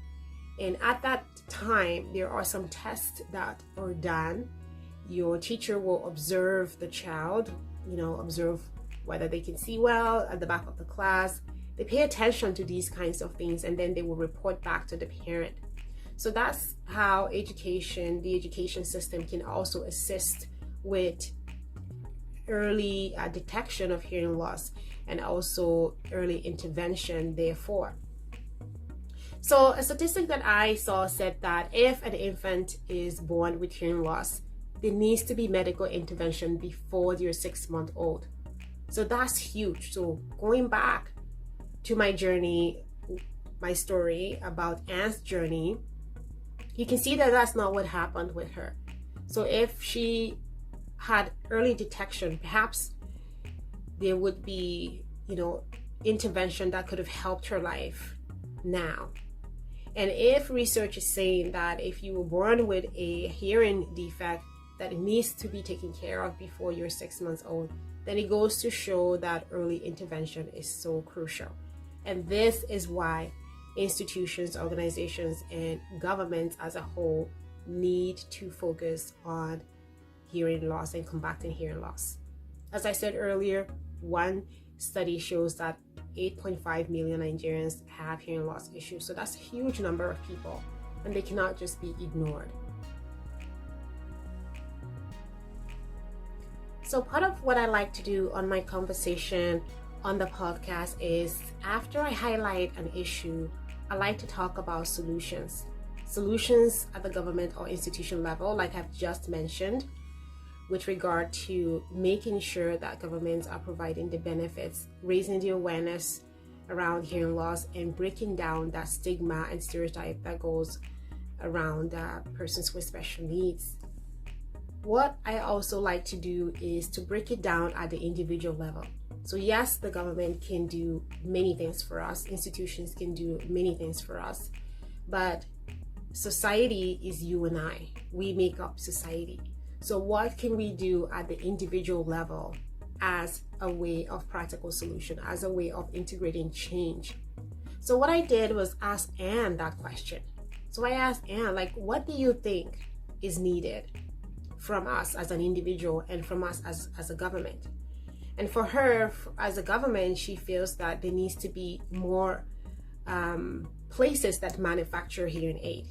And at that time, there are some tests that are done. Your teacher will observe the child, observe whether they can see well at the back of the class. They pay attention to these kinds of things, and then they will report back to the parent. So that's how the education system can also assist with early detection of hearing loss and also early intervention, therefore. So a statistic that I saw said that if an infant is born with hearing loss, there needs to be medical intervention before they're 6 months old. So that's huge. So going back to my journey, my story about Anne's journey, you can see that that's not what happened with her. So if she had early detection, perhaps there would be, intervention that could have helped her life now. And if research is saying that if you were born with a hearing defect that it needs to be taken care of before you're 6 months old, then it goes to show that early intervention is so crucial. And this is why institutions, organizations, and governments as a whole need to focus on hearing loss and combating hearing loss. As I said earlier, one study shows that 8.5 million Nigerians have hearing loss issues. So that's a huge number of people, and they cannot just be ignored. So part of what I like to do on my conversation on the podcast is, after I highlight an issue, I like to talk about solutions. Solutions at the government or institution level, like I've just mentioned, with regard to making sure that governments are providing the benefits, raising the awareness around hearing loss, and breaking down that stigma and stereotype that goes around persons with special needs. What I also like to do is to break it down at the individual level. So yes, the government can do many things for us, institutions can do many things for us, but society is you and I. We make up society. So what can we do at the individual level as a way of practical solution, as a way of integrating change? So what I did was ask Anne that question. So I asked Anne, what do you think is needed from us as an individual and from us as a government? And for her, as a government, she feels that there needs to be more places that manufacture hearing aid.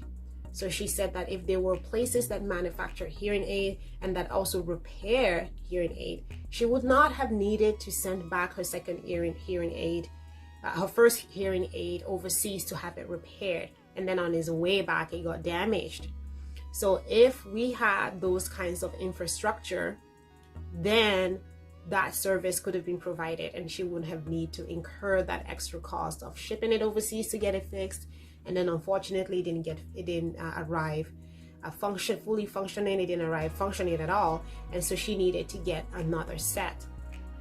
So she said that if there were places that manufacture hearing aid and that also repair hearing aid, she would not have needed to send back her second hearing aid, her first hearing aid overseas to have it repaired. And then on his way back, it got damaged. So if we had those kinds of infrastructure, then that service could have been provided and she wouldn't have need to incur that extra cost of shipping it overseas to get it fixed. And then unfortunately it didn't arrive fully functioning. It didn't arrive functioning at all, and so she needed to get another set.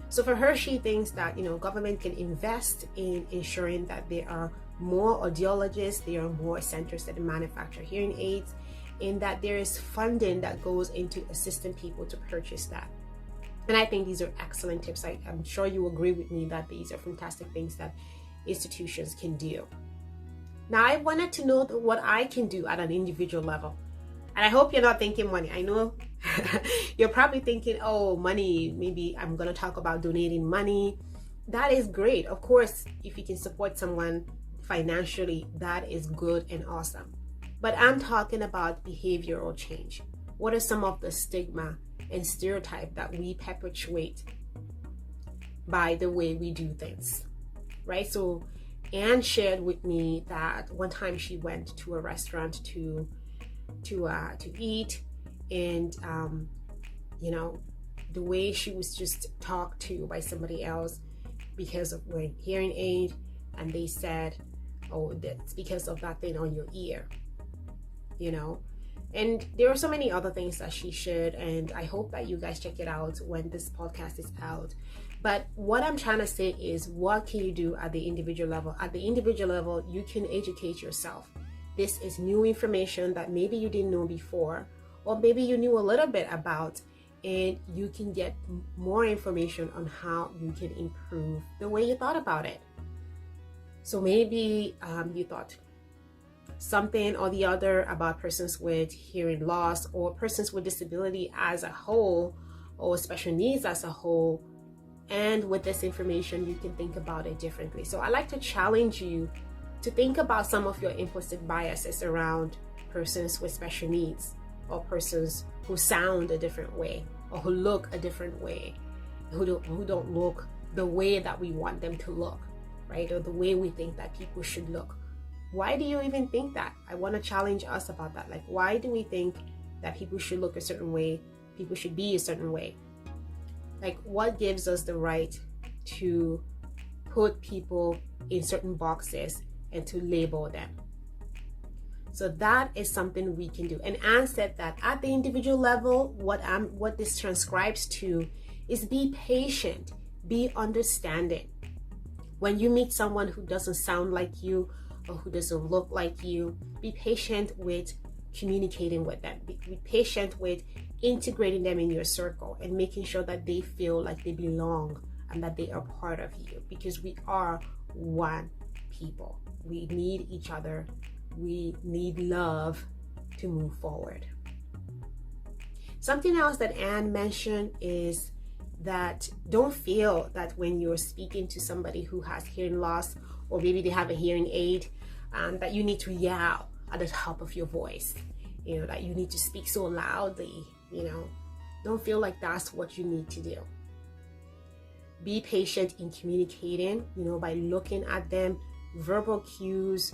So for her, she thinks that government can invest in ensuring that there are more audiologists, there are more centers that manufacture hearing aids, and that there is funding that goes into assisting people to purchase that. And I think these are excellent tips. I'm sure you agree with me that these are fantastic things that institutions can do. Now, I wanted to know what I can do at an individual level. And I hope you're not thinking money. I know you're probably thinking, oh, money, maybe I'm going to talk about donating money. That is great. Of course, if you can support someone financially, that is good and awesome. But I'm talking about behavioral change. What are some of the stigma and stereotype that we perpetuate by the way we do things, right? So Anne shared with me that one time she went to a restaurant to eat, and the way she was just talked to by somebody else because of wearing hearing aid, and they said, oh, that's because of that thing on your ear, And there are so many other things that she shared, and I hope that you guys check it out when this podcast is out. But what I'm trying to say is, what can you do at the individual level? At the individual level, you can educate yourself. This is new information that maybe you didn't know before, or maybe you knew a little bit about, and you can get more information on how you can improve the way you thought about it. So maybe you thought something or the other about persons with hearing loss or persons with disability as a whole, or special needs as a whole. And with this information, you can think about it differently. So I like to challenge you to think about some of your implicit biases around persons with special needs, or persons who sound a different way, or who look a different way, who don't look the way that we want them to look, right? Or the way we think that people should look. Why do you even think that? I want to challenge us about that. Like, why do we think that people should look a certain way, people should be a certain way? Like, what gives us the right to put people in certain boxes and to label them? So that is something we can do. And Anne said that at the individual level, what this transcribes to is be patient, be understanding. When you meet someone who doesn't sound like you or who doesn't look like you, be patient with communicating with them. Be patient with integrating them in your circle and making sure that they feel like they belong and that they are part of you, because we are one people. We need each other. We need love to move forward. Something else that Anne mentioned is that don't feel that when you're speaking to somebody who has hearing loss, or maybe they have a hearing aid, that you need to yell at the top of your voice, that you need to speak so loudly. Don't feel like that's what you need to do. Be patient in communicating, by looking at them. Verbal cues,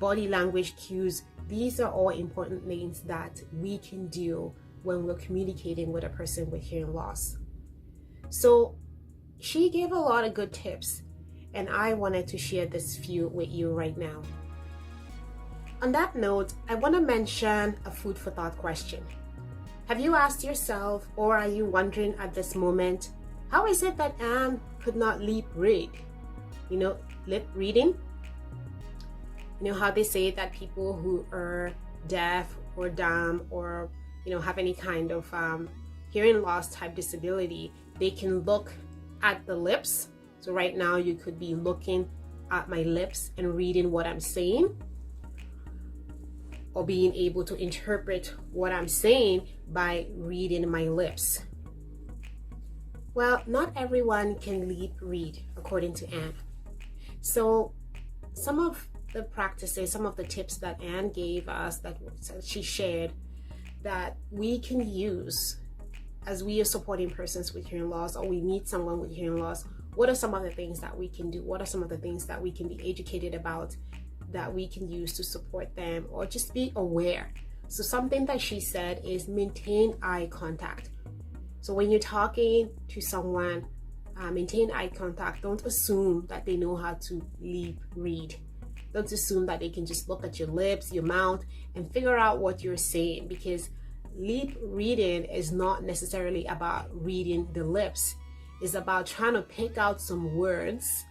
body language cues, these are all important things that we can do when we're communicating with a person with hearing loss. So she gave a lot of good tips, and I wanted to share this few with you right now. On that note, I want to mention a food for thought question. Have you asked yourself, or are you wondering at this moment, how is it that Anne could not lip read? Lip reading? How they say that people who are deaf or dumb or, have any kind of hearing loss type disability, they can look at the lips. So right now you could be looking at my lips and reading what I'm saying, or being able to interpret what I'm saying by reading my lips. Well, not everyone can lip read, according to Anne. So some of the practices, some of the tips that Anne gave us, that she shared, that we can use as we are supporting persons with hearing loss, or we meet someone with hearing loss. What are some of the things that we can do? What are some of the things that we can be educated about, that we can use to support them, or just be aware? So something that she said is maintain eye contact. So when you're talking to someone, maintain eye contact. Don't assume that they know how to lip read. Don't assume that they can just look at your lips, your mouth, and figure out what you're saying, because lip reading is not necessarily about reading the lips. It's about trying to pick out some words,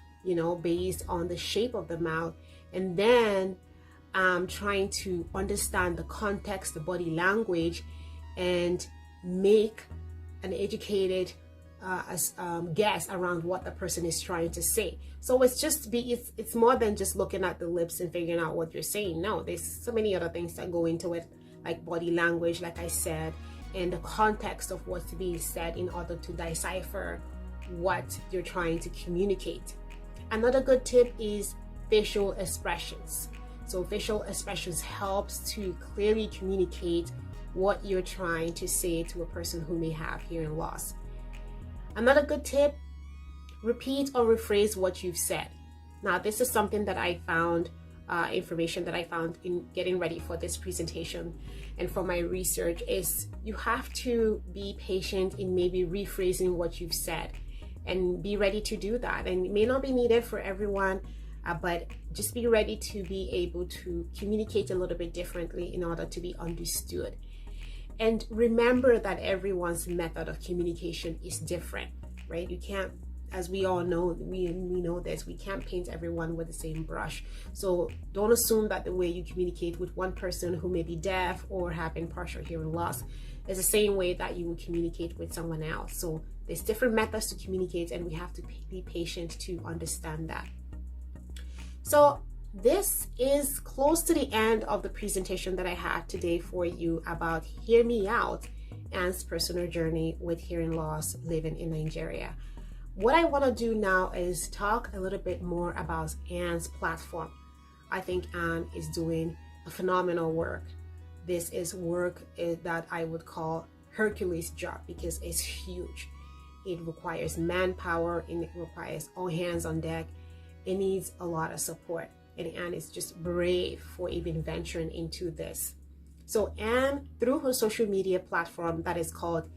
based on the shape of the mouth, and then trying to understand the context, the body language, and make an educated guess around what the person is trying to say. So it's more than just looking at the lips and figuring out what you're saying. No, there's so many other things that go into it, like body language, like I said, and the context of what's being said in order to decipher what you're trying to communicate. Another good tip is facial expressions. So facial expressions helps to clearly communicate what you're trying to say to a person who may have hearing loss. Another good tip, repeat or rephrase what you've said. Now, this is something that I found, information that I found in getting ready for this presentation and for my research, is you have to be patient in maybe rephrasing what you've said, and be ready to do that. And it may not be needed for everyone. but just be ready to be able to communicate a little bit differently in order to be understood. And remember that everyone's method of communication is different, right? You can't, as we all know, we know this, we can't paint everyone with the same brush. So don't assume that the way you communicate with one person who may be deaf or having partial hearing loss is the same way that you would communicate with someone else. So there's different methods to communicate, and we have to be patient to understand that. So this is close to the end of the presentation that I had today for you about Hear Me Out, Anne's personal journey with hearing loss living in Nigeria. What I want to do now is talk a little bit more about Anne's platform. I think Anne is doing a phenomenal work. This is work that I would call Hercules job, because it's huge. It requires manpower and it requires all hands on deck. It needs a lot of support. And Anne is just brave for even venturing into this. So Anne, through her social media platform that is called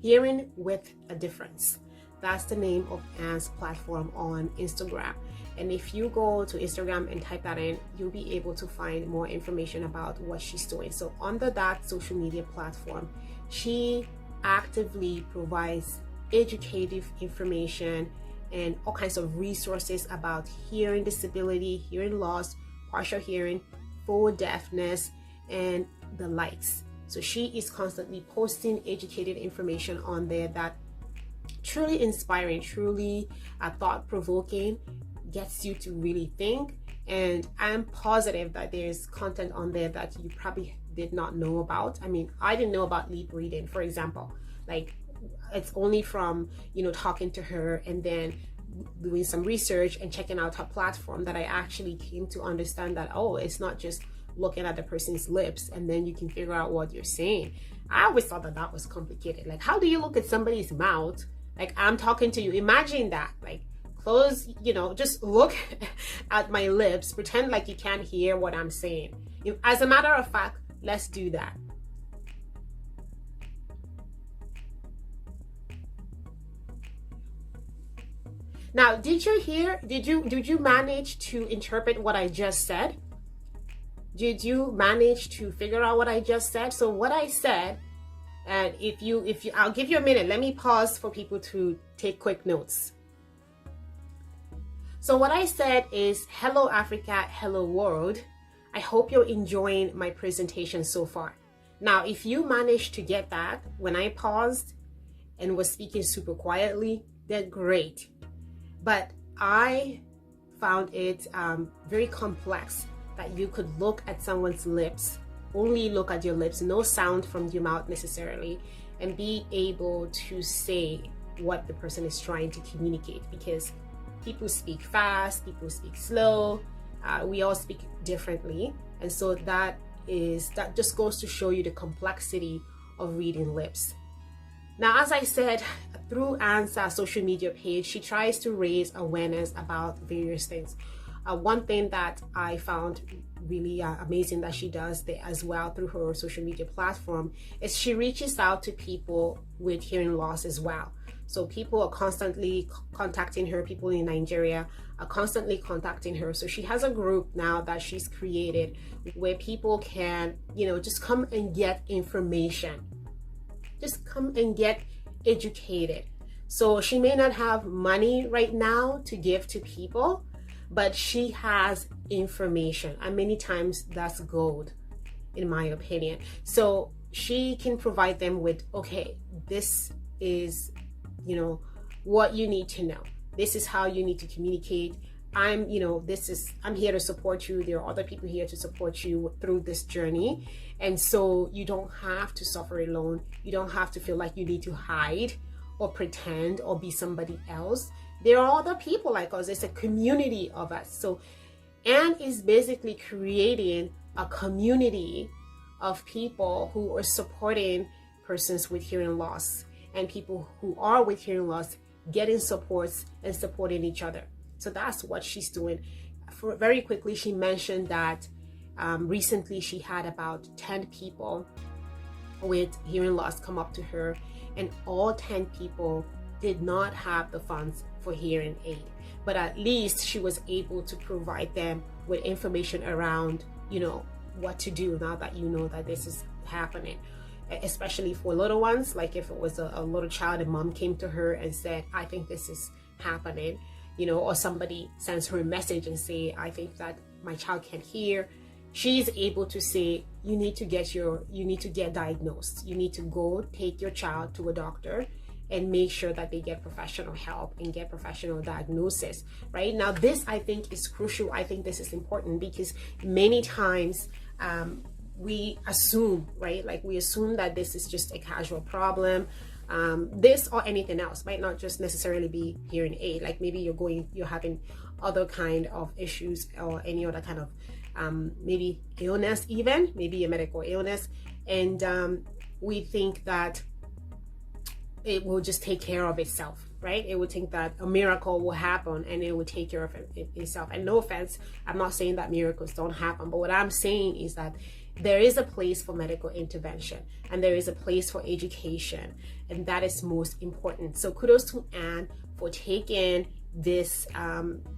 Hearing with a Difference, that's the name of Anne's platform on Instagram. And if you go to Instagram and type that in, you'll be able to find more information about what she's doing. So under that social media platform, she actively provides educative information and all kinds of resources about hearing disability, hearing loss, partial hearing, full deafness, and the likes. So she is constantly posting educated information on there that truly inspiring, truly thought-provoking, gets you to really think. And I'm positive that there's content on there that you probably did not know about. I mean, I didn't know about lip reading, for example. Like, it's only from, talking to her and then doing some research and checking out her platform that I actually came to understand that, oh, it's not just looking at the person's lips and then you can figure out what you're saying. I always thought that was complicated. Like, how do you look at somebody's mouth? Like, I'm talking to you. Imagine that. Like, close, just look at my lips, pretend like you can't hear what I'm saying. As a matter of fact, let's do that. Now, did you manage to interpret what I just said? Did you manage to figure out what I just said? So what I said, and if you, I'll give you a minute. Let me pause for people to take quick notes. So what I said is, hello Africa, hello world. I hope you're enjoying my presentation so far. Now, if you managed to get that when I paused and was speaking super quietly, then great. But I found it very complex that you could look at someone's lips, only look at your lips, no sound from your mouth necessarily, and be able to say what the person is trying to communicate, because people speak fast, people speak slow, we all speak differently. And so that just goes to show you the complexity of reading lips. Now, as I said, through Anne's social media page, she tries to raise awareness about various things. One thing that I found really amazing that she does there as well through her social media platform is she reaches out to people with hearing loss as well. So people are constantly contacting her, people in Nigeria are constantly contacting her. So she has a group now that she's created where people can, just come and get information. Just come and get educated. So she may not have money right now to give to people, but she has information, and many times that's gold, in my opinion. So she can provide them with, okay, this is, what you need to know. This is how you need to communicate. I'm here to support you. There are other people here to support you through this journey. And so you don't have to suffer alone. You don't have to feel like you need to hide or pretend or be somebody else. There are other people like us. It's a community of us. So Anne is basically creating a community of people who are supporting persons with hearing loss and people who are with hearing loss getting supports and supporting each other. So that's what she's doing. Very quickly, she mentioned that recently she had about 10 people with hearing loss come up to her, and all 10 people did not have the funds for hearing aid, but at least she was able to provide them with information around, what to do now that that this is happening, especially for little ones. Like if it was a little child and mom came to her and said, I think this is happening, or somebody sends her a message and say, I think that my child can't hear, she's able to say, you need to get diagnosed. You need to go take your child to a doctor and make sure that they get professional help and get professional diagnosis. Right now, this I think is crucial. I think this is important because many times we assume, right? Like we assume that this is just a casual problem. This or anything else might not just necessarily be hearing aid. Like maybe you're having other kind of issues or any other kind of maybe illness, even maybe a medical illness, and we think that it will just take care of itself, right? It would think that a miracle will happen and it will take care of itself. And no offense, I'm not saying that miracles don't happen, but what I'm saying is that there is a place for medical intervention and there is a place for education, and that is most important. So kudos to Anne for taking this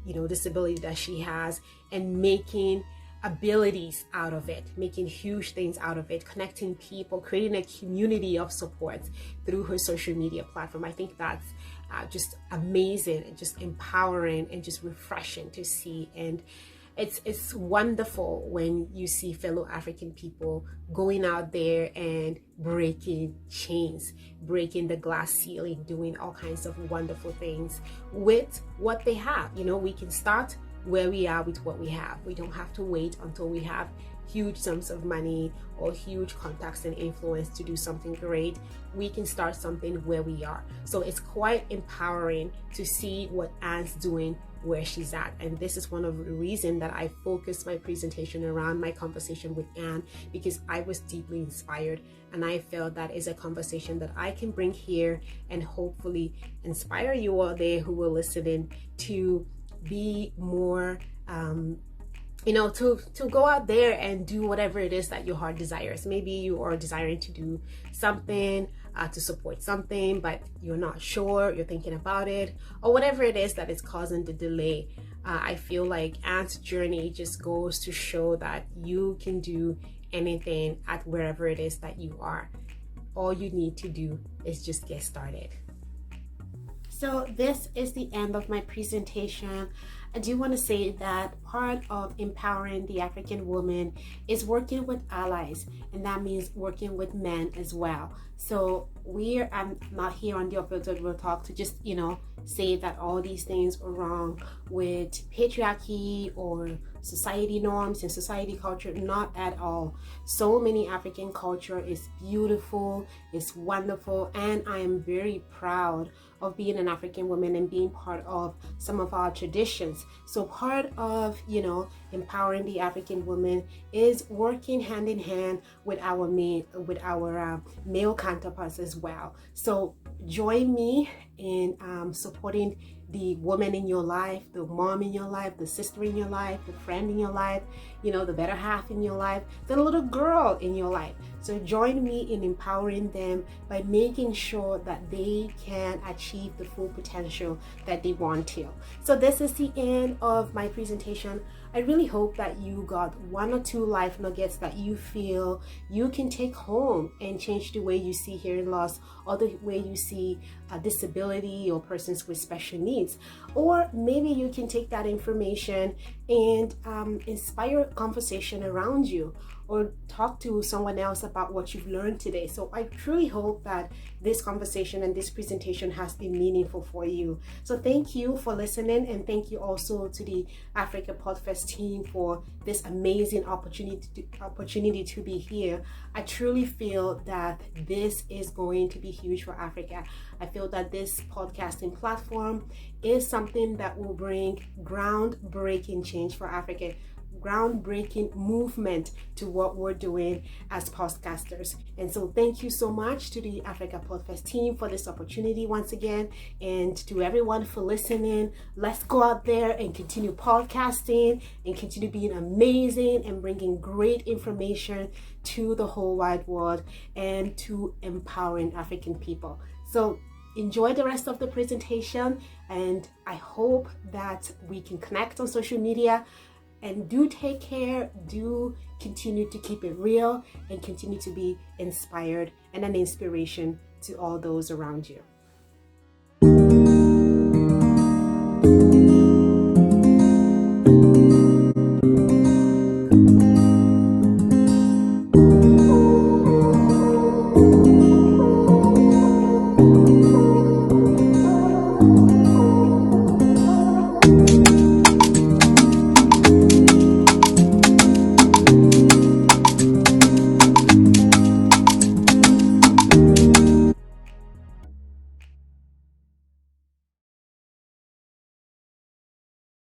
disability that she has and making abilities out of it, making huge things out of it, connecting people, creating a community of support through her social media platform. I think that's just amazing and just empowering and just refreshing to see. And it's wonderful when you see fellow African people going out there and breaking chains, breaking the glass ceiling, doing all kinds of wonderful things with what they have. We can start where we are with what we have. We don't have to wait until we have huge sums of money or huge contacts and influence to do something great. We can start something where we are. So it's quite empowering to see what Anne's doing where she's at. And this is one of the reasons that I focused my presentation around my conversation with Anne, because I was deeply inspired and I felt that is a conversation that I can bring here and hopefully inspire you all there who will listen in to be more to go out there and do whatever it is that your heart desires. Maybe you are desiring to do something to support something, but you're not sure, you're thinking about it, or whatever it is that is causing the delay. I feel like Anne's journey just goes to show that you can do anything at wherever it is that you are. All you need to do is just get started. So this is the end of my presentation. I do want to say that part of empowering the African woman is working with allies, and that means working with men as well. So I'm not here on the Unfiltered Real Talk to just, say that all these things are wrong with patriarchy or society norms and society culture. Not at all. So many African culture is beautiful, it's wonderful, and I am very proud of being an African woman and being part of some of our traditions. So part of, empowering the African woman is working hand in hand with our male counterparts as well. So join me in supporting the woman in your life, the mom in your life, the sister in your life, the friend in your life, the better half in your life, the little girl in your life. So join me in empowering them by making sure that they can achieve the full potential that they want to. So this is the end of my presentation. I really hope that you got one or two life nuggets that you feel you can take home and change the way you see hearing loss or the way you see a disability or persons with special needs. Or maybe you can take that information and inspire a conversation around you, or talk to someone else about what you've learned today. So I truly hope that this conversation and this presentation has been meaningful for you. So thank you for listening, and thank you also to the Africa PodFest team for this amazing opportunity to be here. I truly feel that this is going to be huge for Africa. I feel that this podcasting platform is something that will bring groundbreaking change for Africa, groundbreaking movement to what we're doing as podcasters. And so thank you so much to the Africa PodFest team for this opportunity once again, and to everyone for listening. Let's go out there and continue podcasting and continue being amazing and bringing great information to the whole wide world and to empowering African people. So enjoy the rest of the presentation, and I hope that we can connect on social media. And do take care, do continue to keep it real, and continue to be inspired and an inspiration to all those around you.